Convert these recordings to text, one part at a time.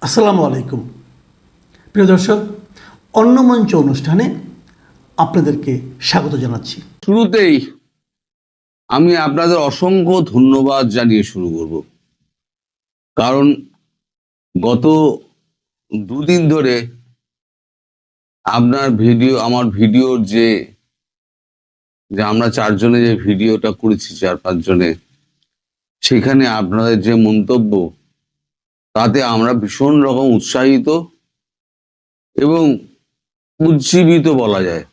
আসসালামু আলাইকুম প্রিয় দর্শক, অন্নমঞ্চ অনুষ্ঠানে আপনাদেরকে স্বাগত জানাচ্ছি। শুরুতেই আমি আপনাদের অসংখ্য ধন্যবাদ জানিয়ে শুরু করব, কারণ গত দুদিন ধরে আমার ভিডিওর যে আমরা চারজনে যে ভিডিওটা করেছি, 4-5 জনে, সেখানে আপনাদের যে মন্তব্য, তাতে আমরা ভীষণ রকম উৎসাহিত এবং উজ্জীবিত বলা যায়।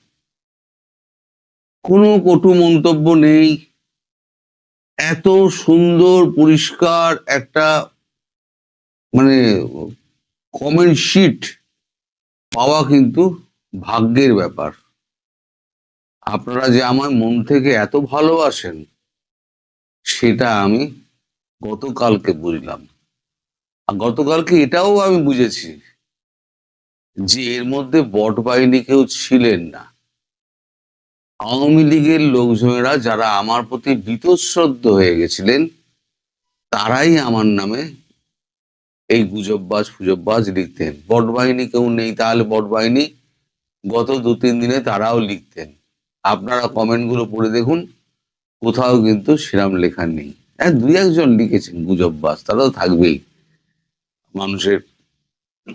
কোনো কটু মন্তব্য নেই। এত সুন্দর পরিষ্কার একটা কমেন্ট শিট পাওয়া কিন্তু ভাগ্যের ব্যাপার। আপনারা যে আমার মন থেকে এত ভালোবাসেন, সেটা আমি গতকালকে বুঝলাম। আর গতকালকে এটাও আমি বুঝেছি যে এর মধ্যে বট বাহিনী কেউ ছিলেন না। আওয়ামী লীগের লোকজনেরা যারা আমার প্রতি বীতশ্রদ্ধ হয়ে গেছিলেন, তারাই আমার নামে এই গুজববাজ লিখতেন। বট বাহিনী কেউ নেই, তাহলে বট বাহিনী গত 2-3 দিনে তারাও লিখতেন। আপনারা কমেন্টগুলো পড়ে দেখুন, কোথাও কিন্তু সেরাম লেখা নেই। 2-1 জন লিখেছেন গুজববাজ, তারাও থাকবেই। মানুষের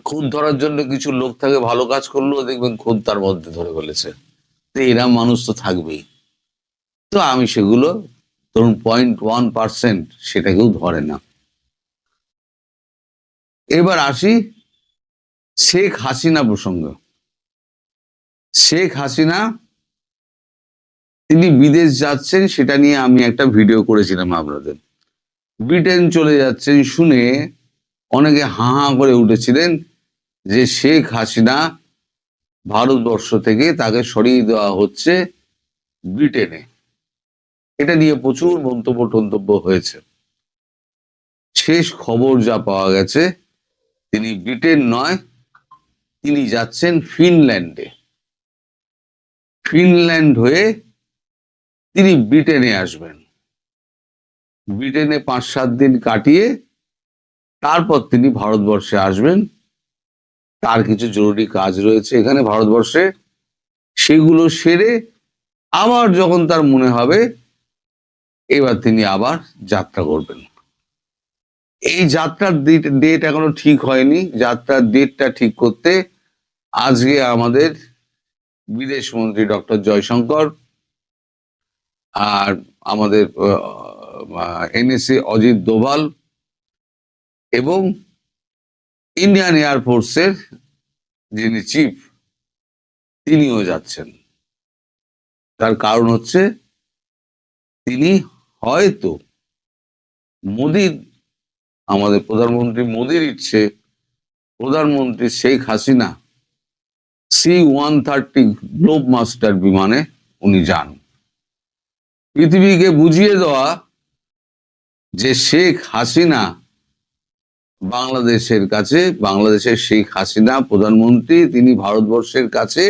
খুদ ধরার জন্য কিছু লোক থাকে, ভালো কাজ করলেও দেখবেন খুদ তার মধ্যে ধরে ফেলেছে। তো এরম মানুষ তো থাকবেই। তো আমি সেগুলো ধরুন 0.1% সেটাকেও ধরে না। এবার আসি শেখ হাসিনা প্রসঙ্গে। শেখ হাসিনা তিনি বিদেশ যাচ্ছেন, সেটা নিয়ে আমি একটা ভিডিও করেছিলাম আপনাদের। ব্রিটেন চলে যাচ্ছেন শুনে অনেকে হাঁ হাঁ করে উঠেছিলেন যে শেখ হাসিনা ভারতবর্ষ থেকে তাকে সরিয়ে দেওয়া হচ্ছে ব্রিটেনে। এটা নিয়ে প্রচুর মন্তব্য হয়েছে। শেষ খবর যা পাওয়া গেছে, তিনি ব্রিটেন নয়, তিনি যাচ্ছেন ফিনল্যান্ডে। ফিনল্যান্ড হয়ে তিনি ব্রিটেনে আসবেন। ব্রিটেনে 5-7 দিন কাটিয়ে তারপর তিনি ভারতবর্ষে আসবেন। তার কিছু জরুরি কাজ রয়েছে এখানে ভারতবর্ষে, সেগুলো সেরে আবার যখন তার মনে হবে, এবার তিনি আবার যাত্রা করবেন। এই যাত্রার ডেট এখনো ঠিক হয়নি। যাত্রার ডেটটা ঠিক করতে আজকে আমাদের বিদেশমন্ত্রী ডক্টর জয়শঙ্কর আর আমাদের NSA অজিত দোভাল এবং ইন্ডিয়ান এয়ারফোর্সের যিনি চিফ, তিনিও যাচ্ছেন। তার কারণ হচ্ছে তিনি হয়তো আমাদের প্রধানমন্ত্রী মোদির ইচ্ছে, প্রধানমন্ত্রী Sheikh Hasina C-130 globe master বিমানে উনি যান। পৃথিবীকে বুঝিয়ে দেওয়া যে শেখ হাসিনা বাংলাদেশের শেখ হাসিনা প্রধানমন্ত্রী, তিনি ভারতবর্ষের কাছে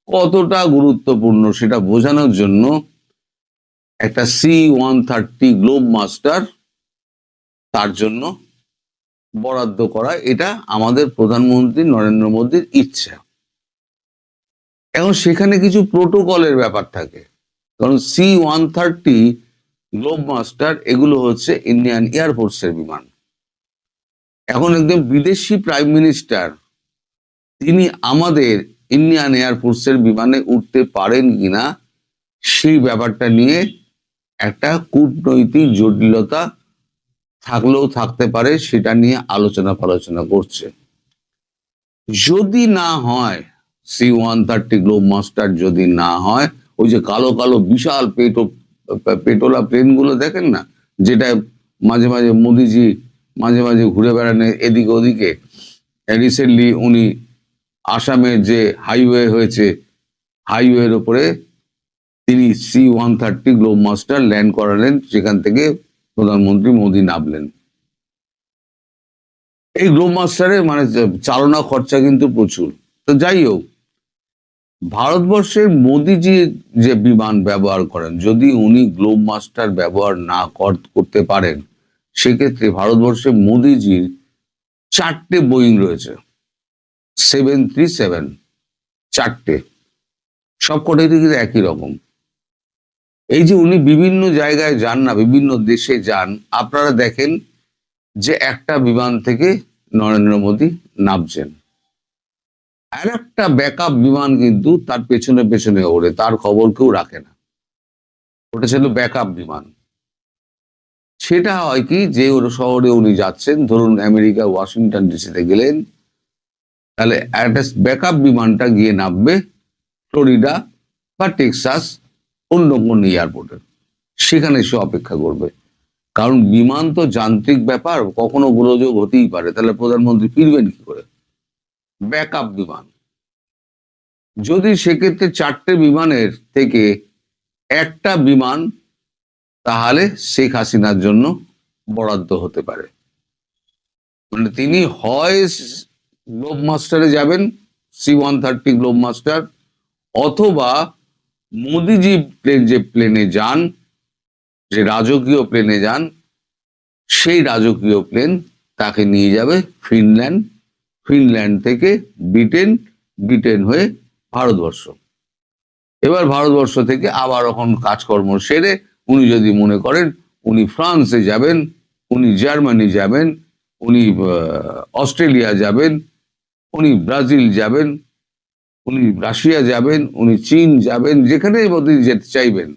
কতটা গুরুত্বপূর্ণ, সেটা বোঝানোর জন্য একটা C-130 গ্লোব মাস্টার তার জন্য বরাদ্দ করা, এটা আমাদের প্রধানমন্ত্রী নরেন্দ্র মোদীর ইচ্ছা। এখন সেখানে কিছু প্রোটোকলের ব্যাপার থাকে, কারণ C-130 গ্লোব মাস্টার এগুলো হচ্ছে ইন্ডিয়ান এয়ারফোর্সের বিমান। এখন একদম বিদেশি প্রাইম মিনিস্টার তিনি আমাদের ইন্ডিয়ান এয়ারফোর্সের বিমানে উঠতে পারেন কিনা, সেই ব্যাপারটা নিয়ে একটা কূটনৈতিক জটিলতা থাকলেও থাকতে পারে, সেটা নিয়ে আলোচনা করছে। যদি না হয় C-130 গ্লোব মাস্টার, যদি না হয়, ওই যে কালো কালো বিশাল পেটোলা প্লেনগুলো দেখেন না, যেটা মাঝে মাঝে মোদিজি ঘুরে বেড়ান এদিকে ওদিকে। রিসেন্টলি উনি আসামের যে হাইওয়ে হয়েছে, হাইওয়ের উপরে তিনি C-130 গ্লোব মাস্টার ল্যান্ড করালেন, সেখান থেকে প্রধানমন্ত্রী মোদী নামলেন। এই গ্লোব মাস্টারের চালনা খরচা কিন্তু প্রচুর। তো যাই হোক, ভারতবর্ষের মোদিজি যে বিমান ব্যবহার করেন, যদি উনি গ্লোব মাস্টার ব্যবহার না করতে পারেন, সেক্ষেত্রে ভারতবর্ষে মোদিজির 4টে বোয়িং রয়েছে, 737, 4টে, সবকটাই কিন্তু একই রকম। এই যে উনি বিভিন্ন জায়গায় যান না, বিভিন্ন দেশে যান, আপনারা দেখেন যে একটা বিমান থেকে নরেন্দ্র মোদী নামছেন, আর একটা ব্যাকআপ বিমান কিন্তু তার পেছনে পেছনে ওড়ে, তার খবর কেউ রাখে না। ওটা ছিল ব্যাকআপ বিমান। সেটা হয় কি, যে ওর শহরে উনি যাচ্ছেন, ধরুন আমেরিকা ওয়াশিংটন ডিসিতে গেলেন, তাহলে একটা ব্যাকআপ বিমানটা গিয়ে নামবে ফ্লোরিডা বা টেক্সাস অন্য কোন এয়ারপোর্টে, সেখানে সে অপেক্ষা করবে। কারণ বিমান তো যান্ত্রিক ব্যাপার, কখনো গোলযোগ হতেই পারে, তাহলে প্রধানমন্ত্রী ফিরবেন কি করে? ব্যাকআপ বিমান। যদি সেক্ষেত্রে 4টে বিমানের থেকে একটা বিমান তাহলে শেখ হাসিনার জন্য বরাদ্দ হতে পারে, মানে তিনি হয় গ্লোব মাস্টারে যাবেন, C-130 গ্লোব মাস্টার, অথবা মোদিজি যে প্লেনে যান, যে রাজকীয় প্লেনে যান, সেই রাজকীয় প্লেন তাকে নিয়ে যাবে ফিনল্যান্ড, ফিনল্যান্ড থেকে ব্রিটেন, ব্রিটেন হয়ে ভারতবর্ষ। এবার ভারতবর্ষ থেকে আবার এখন কাজকর্ম সেরে উনি যদি মনে করেন উনি ফ্রান্সে যাবেন, উনি জার্মানি যাবেন, উনি অস্ট্রেলিয়া যাবেন, উনি ব্রাজিল যাবেন, উনি রাশিয়া যাবেন, উনি চীন যাবেন, যেখানে যেতে চাইবেন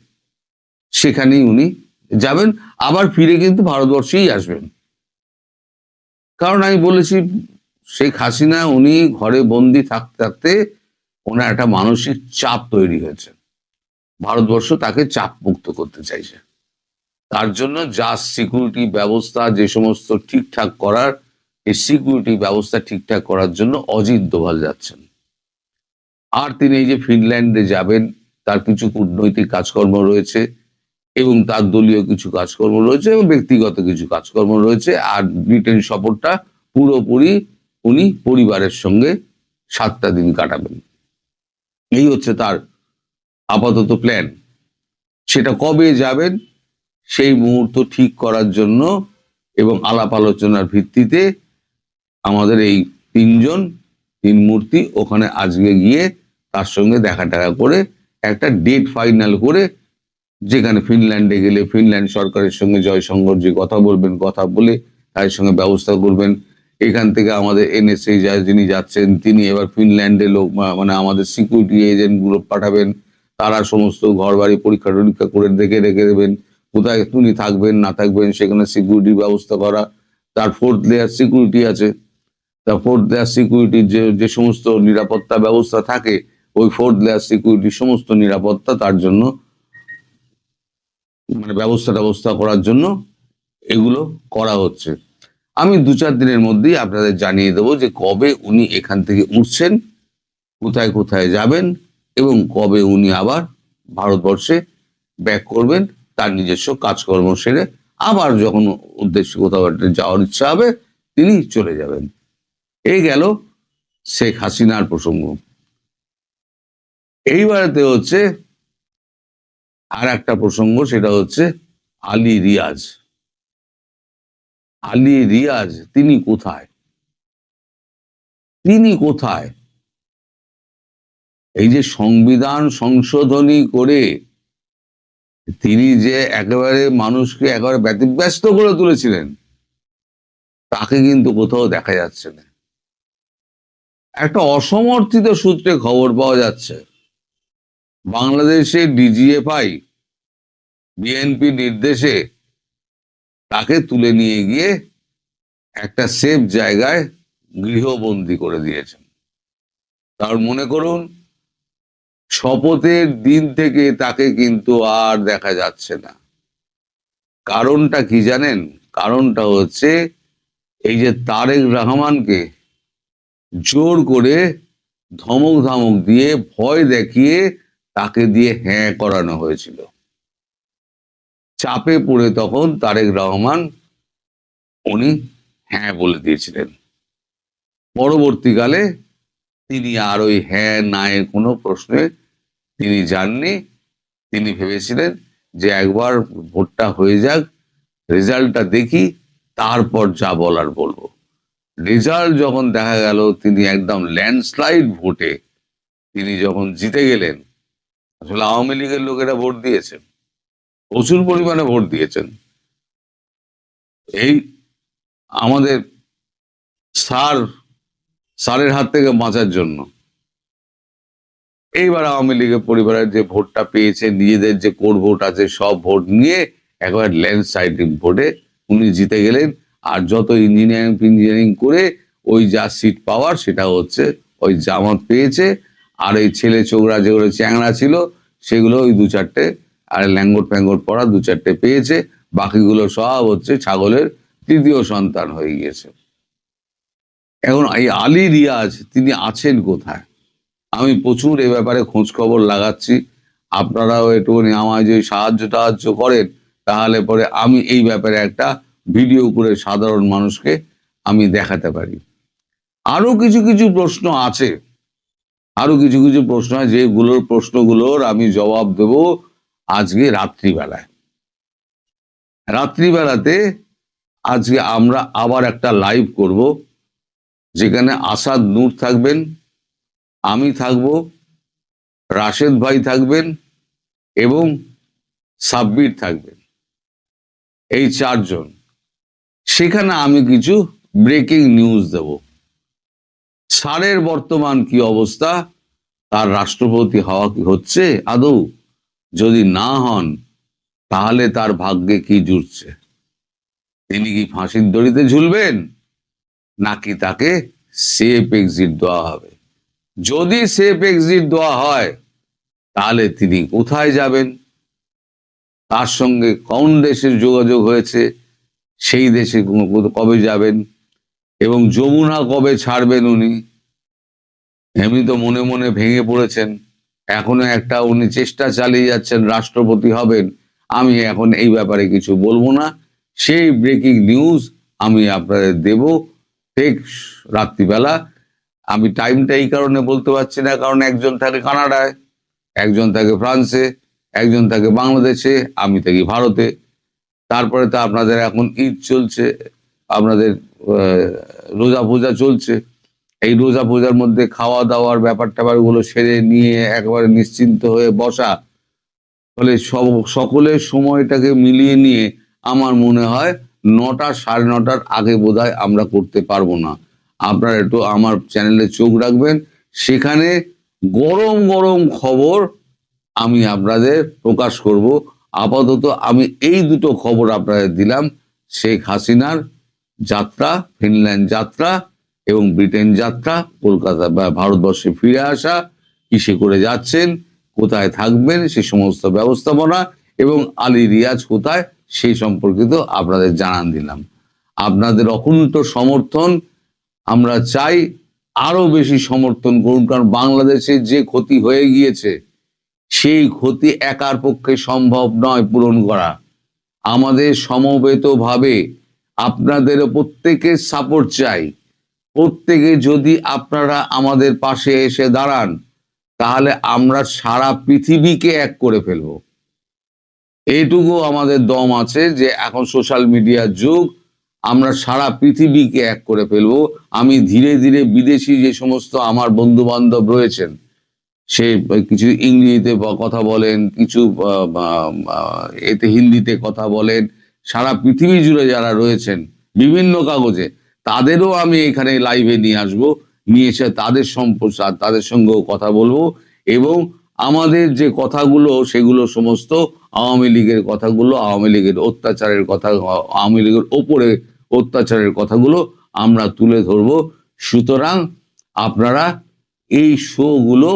সেখানেই উনি যাবেন, আবার ফিরে কিন্তু ভারতবর্ষেই আসবেন। কারণ আমি বলেছি, শেখ হাসিনা উনি ঘরে বন্দি থাকতে থাকতে ওনার একটা মানসিক চাপ তৈরি হয়েছে, ভারতবর্ষ তাকে চাপ মুক্ত করতে চাইছে। তার জন্য যা সিকিউরিটি ব্যবস্থা, যে সমস্ত ঠিকঠাক করার, এই সিকিউরিটি ব্যবস্থা ঠিকঠাক করার জন্য অজিত দোভাল যাচ্ছেন। আর তিনি এই যে ফিনল্যান্ডে যাবেন, তার কিছু কূটনৈতিক কাজকর্ম রয়েছে এবং তার দলীয় কিছু কাজকর্ম রয়েছে এবং ব্যক্তিগত কিছু কাজকর্ম রয়েছে। আর ব্রিটেন সফরটা পুরোপুরি উনি পরিবারের সঙ্গে 7টা দিন কাটাবেন, এই হচ্ছে তার আপাতত প্ল্যান। সেটা কবে যাবেন সেই মুহূর্ত ঠিক করার জন্য এবং আলাপ আলোচনার ভিত্তিতে আমাদের এই তিন মূর্তি ওখানে আজকে গিয়ে তার সঙ্গে দেখা টাকা করে একটা ডেট ফাইনাল করে, যেখানে ফিনল্যান্ডে গেলে ফিনল্যান্ড সরকারের সঙ্গে জয়শঙ্কর যে কথা বলবেন, কথা বলে তাদের সঙ্গে ব্যবস্থা করবেন। এখান থেকে আমাদের NSA যিনি যাচ্ছেন, তিনি এবার ফিনল্যান্ডে লোক, মানে আমাদের সিকিউরিটি এজেন্ট গুলো পাঠাবেন, তারা সমস্ত ঘর বাড়ি পরীক্ষা টরীক্ষা করে দেখে রেখে দেবেন, কোথায় তিনি থাকবেন না থাকবেন সেখানে সিকিউরিটি ব্যবস্থা করা। তার 4th লেয়ার সিকিউরিটি আছে, তার 4th লেয়ার সিকিউরিটির যে সমস্ত নিরাপত্তা ব্যবস্থা থাকে, ওই 4th লেয়ার সিকিউরিটির সমস্ত নিরাপত্তা তার জন্য, মানে ব্যবস্থা করার জন্য এগুলো করা হচ্ছে। আমি 2-4 দিনের মধ্যেই আপনাদের জানিয়ে দেবো যে কবে উনি এখান থেকে উঠছেন, কোথায় কোথায় যাবেন এবং কবে উনি আবার ভারতবর্ষে ব্যাক করবেন, তার নিজস্ব কাজকর্ম সেরে আবার যখন উদ্দেশ্যে কোথাও যাওয়ার ইচ্ছা হবে তিনি চলে যাবেন। এই গেল শেখ হাসিনার প্রসঙ্গ। এইবারেতে হচ্ছে আর একটা প্রসঙ্গ, সেটা হচ্ছে আলী রিয়াজ। আলী রিয়াজ তিনি কোথায়? এই যে সংবিধান সংশোধনী করে তিনি যে একেবারে মানুষকে একেবারে ব্যতিব্যস্ত করে তুলেছিলেন, তাকে কিন্তু কোথাও দেখা যাচ্ছে না। একটা অসমর্থিত সূত্রে খবর পাওয়া যাচ্ছে, বাংলাদেশের DGFI বিএনপি নির্দেশে তাকে তুলে নিয়ে গিয়ে একটা সেফ জায়গায় গৃহবন্দী করে দিয়েছেন। কারণ মনে করুন, শপথের দিন থেকে তাকে কিন্তু আর দেখা যাচ্ছে না। কারণটা কি জানেন? কারণটা হচ্ছে এই যে তারেক রহমানকে জোর করে ধমক দিয়ে, ভয় দেখিয়ে তাকে দিয়ে হ্যাঁ করানো হয়েছিল। চাপে পড়ে তখন তারেক রহমান উনি হ্যাঁ বলে দিয়েছিলেন। পরবর্তীকালে তিনি আর ওই হ্যাঁ না এর কোনো প্রশ্নে তিনি যাননি। তিনি ভেবেছিলেন যে একবার ভোটটা হয়ে যাক, রেজাল্টটা দেখি, তারপর যা বলার বলবো। রেজাল্ট যখন দেখা গেল তিনি একদম ল্যান্ডস্লাইড ভোটে তিনি যখন জিতে গেলেন, আসলে আওয়ামী লীগের লোকেরা ভোট দিয়েছেন, প্রচুর পরিমাণে ভোট দিয়েছেন। এই আমাদের সারের হাত থেকে বাঁচার জন্য এইবার আওয়ামী লীগের পরিবারের যে ভোটটা পেয়েছে, নিজেদের যে কোর ভোট আছে সব ভোট নিয়ে একবার ল্যান্ডস্লাইড ভোটে উনি জিতে গেলেন। আর যত ইঞ্জিনিয়ারিং করে ওই যা সিট পাওয়ার সেটা হচ্ছে ওই জামাত পেয়েছে। আর এই ছেলে ছোকরা যেগুলো চ্যাংড়া ছিল সেগুলো ওই দু চারটে, আর ল্যাঙ্গট ফ্যাঙ্গট পড়া দু চারটে পেয়েছে, বাকিগুলো সব হচ্ছে ছাগলের তৃতীয় সন্তান হয়ে গিয়েছে। এখন এই আলী রিয়াজ তিনি আছেন কোথায়? আমি প্রচুর এ ব্যাপারে খোঁজ খবর লাগাচ্ছি, আপনারাও একটুখানি আমায় যদি সাহায্য করেন তাহলে পরে আমি এই ব্যাপারে একটা ভিডিও করে সাধারণ মানুষকে আমি দেখাতে পারি। আরো কিছু কিছু প্রশ্ন আছে, আরো কিছু কিছু প্রশ্ন আছে যেগুলোর প্রশ্নগুলোর আমি জবাব দেব আজকে রাত্রিবেলাতে আজকে আমরা আবার একটা লাইভ করব, যেখানে আসাদ নূর থাকবেন, আমি থাকব, রাশেদ ভাই থাকবেন এবং সাব্বির থাকবেন, এই চারজন। সেখানে আমি কিছু ব্রেকিং নিউজ দেব। সারের বর্তমান কি অবস্থা, তার রাষ্ট্রপতি হওয়া কি হচ্ছে আদৌ, যদি না হন তাহলে তার ভাগ্যে কি জুটছে, তিনি কি ফাঁসির দড়িতে ঝুলবেন নাকি তাকে সেফ এক্সিট দেওয়া হবে? যদি সেফ এক্সিট দেওয়া হয় তাহলে তিনি কোথায় যাবেন, তার সঙ্গে কোন দেশের যোগাযোগ হয়েছে, সেই দেশে কবে যাবেন, এবং যমুনা কবে ছাড়বেন উনি? এমনি তো মনে মনে ভেঙে পড়েছেন, এখনো একটা উনি চেষ্টা চালিয়ে যাচ্ছেন রাষ্ট্রপতি হবেন। আমি এখন এই ব্যাপারে কিছু বলবো না, সেই ব্রেকিং নিউজ আমি আপনাদের দেব ঠিক রাত্রিবেলা। আমি টাইমটা এই কারণে বলতে পারছি না, কারণ একজন থাকে কানাডায়, একজন থাকে ফ্রান্সে, একজন থাকে বাংলাদেশে, আমি থাকি ভারতে। তারপরে তো আপনাদের এখন ঈদ চলছে, আপনাদের রোজা পূজা চলছে। এই রোজা পূজার মধ্যে খাওয়া দাওয়ার ব্যাপার ট্যাপারগুলো সেরে নিয়ে একেবারে নিশ্চিন্ত হয়ে বসা, ফলে সকলের সময়টাকে মিলিয়ে নিয়ে আমার মনে হয় 9টা 9:30 আগে বোধহয় আমরা করতে পারবো না। আপনারা একটু আমার চ্যানেলে চোখ রাখবেন, সেখানে গরম গরম খবর আমি আপনাদের প্রকাশ করব। আপাতত আমি এই দুটো খবর আপনাদের দিলাম, শেখ হাসিনার যাত্রা, ফিনল্যান্ড যাত্রা এবং ব্রিটেন যাত্রা, কলকাতা বা ভারতবর্ষে ফিরে আসা, কিসে করে যাচ্ছেন, কোথায় থাকবেন সে সমস্ত ব্যবস্থাপনা, এবং আলী রিয়াজ কোথায় সেই সম্পর্কিত আপনাদের জানান দিলাম। আপনাদের অকুণ্ঠ সমর্থন আমরা চাই, আরো বেশি সমর্থন করুন, কারণ বাংলাদেশে যে ক্ষতি হয়ে গিয়েছে সেই ক্ষতি একার পক্ষে সম্ভব নয় পূরণ করা। আমাদের সমবেতভাবে আপনাদের প্রত্যেকের সাপোর্ট চাই। প্রত্যেকে যদি আপনারা আমাদের পাশে এসে দাঁড়ান তাহলে আমরা সারা পৃথিবীকে এক করে ফেলবো। এইটুকু আমাদের দম আছে যে এখন সোশ্যাল মিডিয়ার যুগ, আমরা সারা পৃথিবীকে এক করে ফেলবো। আমি ধীরে ধীরে বিদেশি যে সমস্ত আমার বন্ধু বান্ধব রয়েছেন, সে কিছু ইংরেজিতে কথা বলেন, কিছু এতে হিন্দিতে কথা বলেন, সারা পৃথিবী জুড়ে যারা রয়েছেন বিভিন্ন কাগজে, তাদেরও আমি এখানে লাইভে নিয়ে আসবো, নিয়ে এসে তাদের সম্প্রচার, তাদের সঙ্গেও কথা বলবো, এবং আমাদের যে কথাগুলো সেগুলো সমস্ত আওয়ামী লীগের কথাগুলো, আওয়ামী লীগের অত্যাচারের কথা, আওয়ামী লীগের ওপরে অত্যাচারের কথাগুলো আমরা তুলে ধরবো। সুতরাং আপনারা এই শোগুলো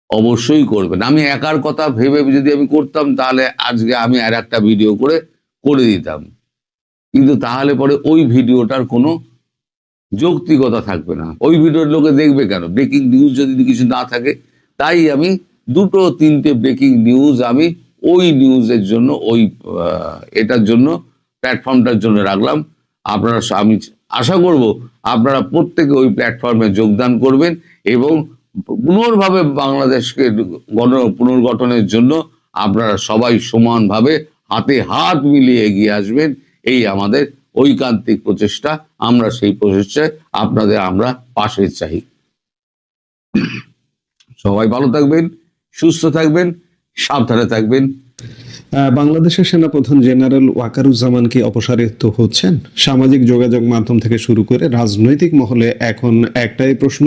অবশ্যই করবেন। আমি একার কথা ভেবে যদি আমি করতাম তাহলে আজকে আমি আর একটা ভিডিও করে দিতাম, কিন্তু তাহলে পরে ওই ভিডিওটার কোনো যৌক্তিকতা থাকবে না, ওই ভিডিওর লোকে দেখবে কেন? ব্রেকিং নিউজ যদি কিছু না থাকে, তাই আমি 2-3টে ব্রেকিং নিউজ আমি ওই নিউজের জন্য, ওই এটার জন্য, প্ল্যাটফর্মটার জন্য রাখলাম। আপনারা, আমি আশা করব আপনারা প্রত্যেকে ওই প্ল্যাটফর্মে যোগদান করবেন এবং পুনর্ভাবে বাংলাদেশকে পুনর্গঠনের জন্য আপনারা সবাই সমানভাবে হাতে হাত মিলিয়ে এগিয়ে আসবেন, এই আমাদের ঐকান্তিক প্রচেষ্টা আমরা সেই প্রচেষ্টায় আপনাদের আমরা পাশে চাই। সবাই ভালো থাকবেন, সুস্থ থাকবেন, সাবধানে থাকবেন। বাংলাদেশের সেনাপ্রধান জেনারেল ওয়াকারুজ্জামান কি অপসারিত হচ্ছেন? সামাজিক যোগাযোগ মাধ্যম থেকে শুরু করে রাজনৈতিক মহলে এখন একটাই প্রশ্ন,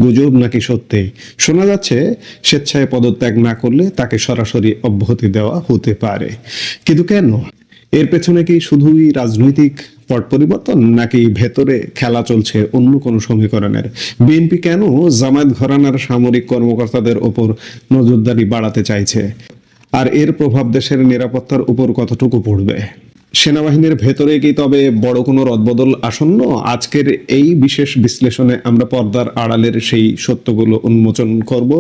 গুজব নাকি সত্যি? শোনা যাচ্ছে স্বেচ্ছায় পদত্যাগ না করলে তাকে সরাসরি অব্যাহতি দেওয়া হতে পারে, কিন্তু কেন? এর পেছনে কি শুধুই রাজনৈতিক পট পরিবর্তন, নাকি ভেতরে খেলা চলছে অন্য কোনো সমীকরণের? বিএনপি কেন জামায়াত ঘরানার সামরিক কর্মকর্তাদের ওপর নজরদারি বাড়াতে চাইছে, আর এর প্রভাব দেশের নিরাপত্তার উপর কতটুকু পড়বে? সেনাবাহিনীর ভেতরে কি তবে বড় কোনো রদবদল আসন্ন? আজকের এই বিশেষ বিশ্লেষণে আমরা পর্দার আড়ালের সেই সত্যগুলো উন্মোচন করব,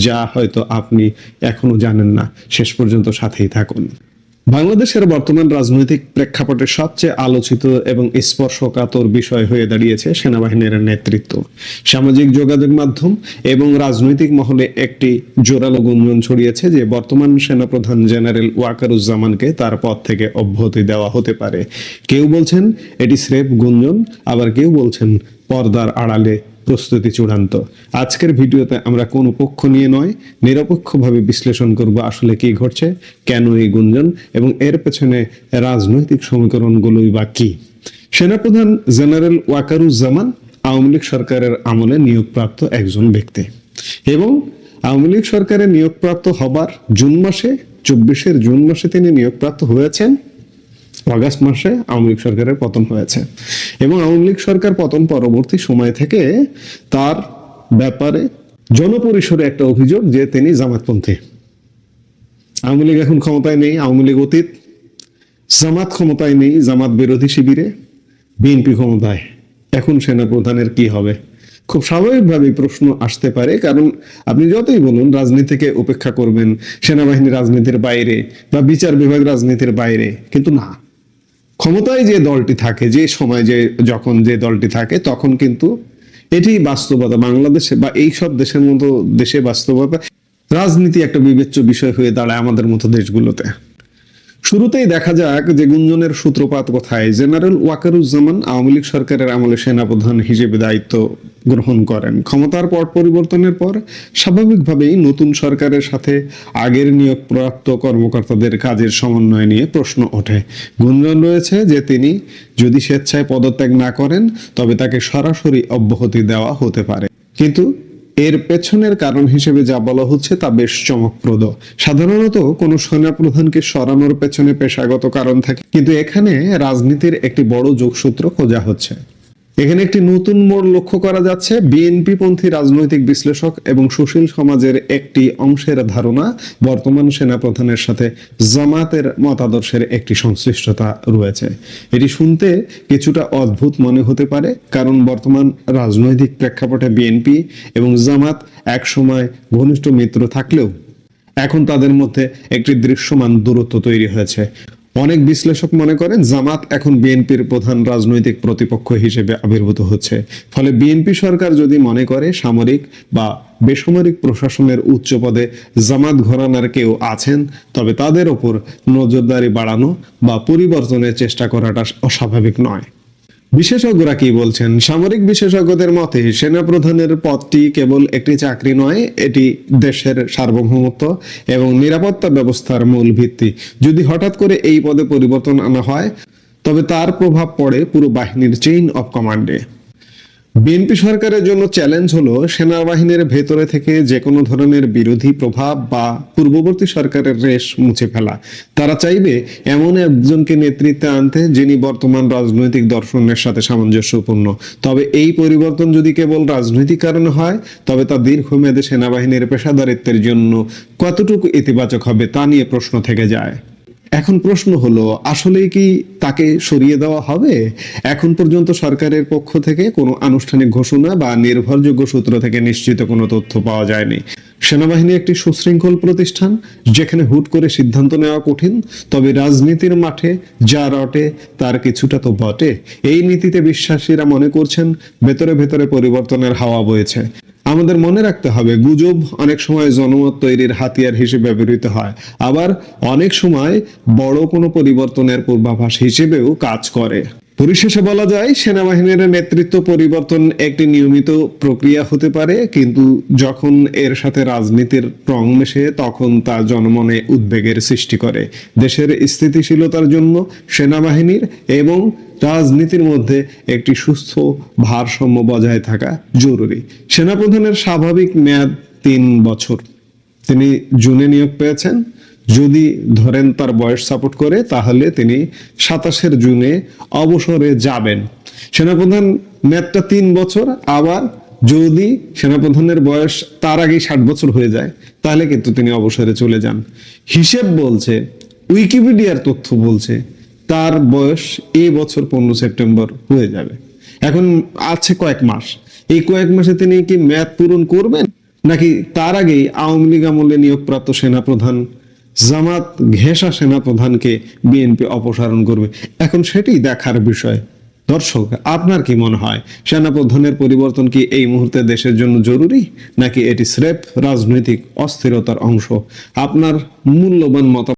যা হয়তো আপনি এখনো জানেন না। শেষ পর্যন্ত সাথেই থাকুন। বাংলাদেশের বর্তমান রাজনৈতিক প্রেক্ষাপটে সবচেয়ে আলোচিত এবং স্পর্শকাতর বিষয় হয়ে দাঁড়িয়েছে সেনাবাহিনীর নেতৃত্ব। সামাজিক যোগাযোগ মাধ্যম এবং রাজনৈতিক মহলে একটি জোরালো গুঞ্জন ছড়িয়েছে যে বর্তমান সেনাপ্রধান জেনারেল ওয়াকারুজ্জামানকে তার পদ থেকে অব্যাহতি দেওয়া হতে পারে। কেউ বলছেন এটি স্রেফ গুঞ্জন, আবার কেউ বলছেন পর্দার আড়ালে প্রস্তুতি চূড়ান্ত। আজকের ভিডিওতে আমরা কোনো পক্ষ নিয়ে নয়, নিরপেক্ষভাবে বিশ্লেষণ করব আসলে কি ঘটছে, কেন এই গুঞ্জন, এবং এর পেছনে রাজনৈতিক সমীকরণগুলোই বা কি। সেনাপ্রধান জেনারেল ওয়াকারুজ্জামান আওয়ামী লীগ সরকারের আমলে নিয়োগপ্রাপ্ত একজন ব্যক্তি, এবং আওয়ামী লীগ সরকারে নিয়োগপ্রাপ্ত হবার জুন মাসে, 24 জুন মাসে তিনি নিয়োগপ্রাপ্ত হয়েছেন। অগাস্ট মাসে আওয়ামী লীগ সরকারের পতন হয়েছে, এবং আওয়ামী লীগ সরকার পতন পরবর্তী সময় থেকে তার ব্যাপারে জনপরিসরে একটা অভিযোগ যে তিনি জামাতপন্থী। আওয়ামী লীগ এখন ক্ষমতায় নেই, আওয়ামী লীগ অতীত। জামাত ক্ষমতায় নেই, জামাত বিরোধী শিবিরে। বিএনপি ক্ষমতায়, এখন সেনাপ্রধানের কি হবে? খুব স্বাভাবিকভাবে প্রশ্ন আসতে পারে, কারণ আপনি যতই বলুন রাজনীতিকে উপেক্ষা করবেন, সেনাবাহিনী রাজনীতির বাইরে বা বিচার বিভাগ রাজনীতির বাইরে, কিন্তু না, ক্ষমতায় যে দলটি থাকে, যে সময় যখন যে দলটি থাকে, তখন কিন্তু এটি বাস্তবতা। বাংলাদেশে বা এই সব দেশের মতো দেশে বাস্তবতা, রাজনীতি একটা বিবেচ্য বিষয় হয়ে দাঁড়ায় আমাদের মতো দেশগুলোতে। শুরুতেই দেখা যাক যে গুঞ্জনের সূত্রপাত কোথায়। জেনারেল ওয়াকারুজ্জামান আওয়ামী লীগ সরকারের আমলে সেনাপ্রধান হিসেবে দায়িত্ব গ্রহণ করেন। ক্ষমতার পট পরিবর্তনের পর স্বাভাবিকভাবেই নতুন সরকারের সাথে আগের নিয়োগপ্রাপ্ত কর্মকর্তাদের কাজের সমন্বয় নিয়ে প্রশ্ন ওঠে। গুঞ্জন রয়েছে যে তিনি যদি স্বেচ্ছায় পদত্যাগ না করেন তবে তাকে সরাসরি অব্যাহতি দেওয়া হতে পারে, কিন্তু এর পেছনের কারণ হিসেবে যা বলা হচ্ছে তা বেশ চমকপ্রদ। সাধারণত কোনো সেনাপ্রধানকে সরানোর পেছনে পেশাগত কারণ থাকে, কিন্তু এখানে রাজনীতির একটি বড় যোগসূত্র খোঁজা হচ্ছে। এখানে একটি নতুন মোড় লক্ষ্য করা যাচ্ছে। বিএনপি পন্থী রাজনৈতিক বিশ্লেষক এবং সুশীল সমাজের একটি অংশের ধারণা, বর্তমান সেনাপ্রধানের সাথে জামাতের মতাদর্শের একটি সংশ্লিষ্টতা রয়েছে। এটি শুনতে কিছুটা অদ্ভুত মনে হতে পারে, কারণ বর্তমান রাজনৈতিক প্রেক্ষাপটে বিএনপি এবং জামাত একসময় ঘনিষ্ঠ মিত্র থাকলেও এখন তাদের মধ্যে একটি দৃশ্যমান দূরত্ব তৈরি হয়েছে। অনেক বিশ্লেষক মনে করেন জামাত এখন বিএনপির প্রধান রাজনৈতিক প্রতিপক্ষ হিসেবে আবির্ভূত হচ্ছে। ফলে বিএনপি সরকার যদি মনে করে সামরিক বা বেসামরিক প্রশাসনের উচ্চ পদে জামাত ঘরানার কেউ আছেন, তবে তাদের ওপর নজরদারি বাড়ানো বা পরিবর্তনের চেষ্টা করাটা অস্বাভাবিক নয়। বিশেষজ্ঞরা কি বলছেন? সামরিক বিশেষজ্ঞদের মতে সেনাপ্রধানের পদটি কেবল একটি চাকরি নয়, এটি দেশের সার্বভৌমত্ব এবং নিরাপত্তা ব্যবস্থার মূল ভিত্তি। যদি হঠাৎ করে এই পদে পরিবর্তন আনা হয় তবে তার প্রভাব পড়ে পুরো বাহিনীর চেইন অফ কমান্ডে। বিএনপি সরকারের জন্য চ্যালেঞ্জ হলো সেনাবাহিনীর ভেতরে থেকে যে কোনো ধরনের বিরোধী প্রভাব বা পূর্ববর্তী সরকারের রেশ মুছে ফেলা। তারা চাইবে এমন একজনকে নেতৃত্বে আনতে যিনি বর্তমান রাজনৈতিক দর্শনের সাথে সামঞ্জস্যপূর্ণ। তবে এই পরিবর্তন যদি কেবল রাজনৈতিক কারণে হয় তবে তা দীর্ঘমেয়াদে সেনাবাহিনীর পেশাদারিত্বের জন্য কতটুকু ইতিবাচক হবে তা নিয়ে প্রশ্ন থেকে যায়। এখন প্রশ্ন হলো, আসলেই কি তাকে সরিয়ে দেওয়া হবে? এখন পর্যন্ত সরকারের পক্ষ থেকে কোনো আনুষ্ঠানিক ঘোষণা বা নির্ভরযোগ্য সূত্র থেকে নিশ্চিত কোনো তথ্য পাওয়া যায়নি। সেনাবাহিনী একটি সুশৃঙ্খল প্রতিষ্ঠান, যেখানে হুট করে সিদ্ধান্ত নেওয়া কঠিন, তবে রাজনীতির মাঠে যা রটে তার কিছুটা তো বটে। এই নীতিতে বিশ্বাসীরা মনে করছেন ভেতরে ভেতরে পরিবর্তনের হাওয়া বইছে। আমাদের মনে রাখতে হবে, গুজব অনেক সময় জনমত তৈরির হাতিয়ার হিসেবে ব্যবহৃত হয়, আবার অনেক সময় বড় কোনো পরিবর্তনের পূর্বাভাস হিসেবেও কাজ করে। পরিশেষে বলা যায় সেনাবাহিনীর নেতৃত্ব পরিবর্তন একটি নিয়মিত প্রক্রিয়া হতে পারে, কিন্তু যখন এর সাথে রাজনীতির রং মেশে তখন তা জনমনে উদ্বেগের সৃষ্টি করে। দেশের স্থিতিশীলতার জন্য সেনাবাহিনীর এবং রাজনীতির মধ্যে একটি সুস্থ ভারসাম্য বজায় থাকা জরুরি। সেনাপ্রধানের স্বাভাবিক মেয়াদ 3 বছর। তিনি জুনে নিয়োগ পেয়েছেন। যদি ধরেন তার বয়স সাপোর্ট করে তাহলে তিনি 27 জুনে অবসরে যাবেন। সেনাপ্রধান মেয়াদটা 3 বছর, আবার যদি সেনাপ্রধানের বয়স তার আগেই 60 বছর হয়ে যায় তাহলে কিন্তু তিনি অবসরে চলে যান। হিসেব বলছে, উইকিপিডিয়ার তথ্য বলছে তার বয়স এই বছর 15 সেপ্টেম্বর হয়ে যাবে। এখন আছে কয়েক মাস, এই কয়েক মাসে তিনি কি মেয়াদ পূরণ করবেন, নাকি তার আগেই আওয়ামী লীগ আমলে নিয়োগপ্রাপ্ত সেনাপ্রধান জামাত ঘেঁষা সেনাপ্রধানকে বিএনপি অপসারণ করবে? এখন সেটাই দেখার বিষয়। দর্শক, আপনার কি মনে হয় সেনাপ্রধানের পরিবর্তন কি এই মুহূর্তে দেশের জন্য জরুরি, নাকি এটি স্রেফ রাজনৈতিক অস্থিরতার অংশ? আপনার মূল্যবান মতামত